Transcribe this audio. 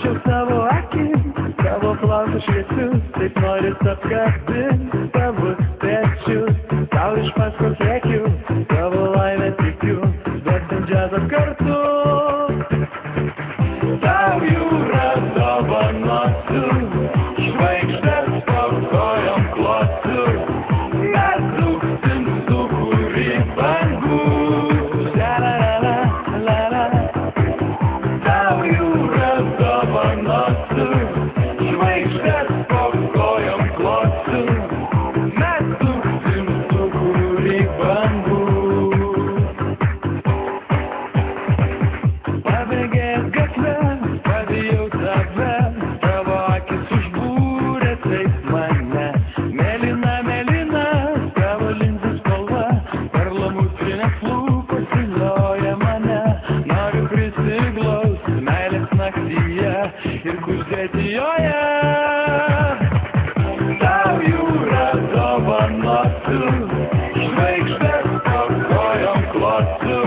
Pamačiau savo akim, tavo plaukus šviesius, taip noris apkabinti tavo pečius. Tau iš paskos lėkiu, tavo laimę tikiu, duosim džiazą kartu. Tau jūra dovanosiu, žvaigždės po kojom klosiu, mes dūksim sūkurį bangų. Tau jūra dovanosiu, žvaigždės po kojom klosiu, mes dūksim sūkurį bangų. Pabėgęs gatvę, pabijau tave, tavo akis užbūrė taip mane. Mėlyna, mėlyna, tavo linzų spalva, perlamutrinės lūpos vilioja mane. Noriu prisiglaust meilės naktyje ir kuždėti joje. Tau jūra dovanosiu, žvaigždės po kojom klosiu.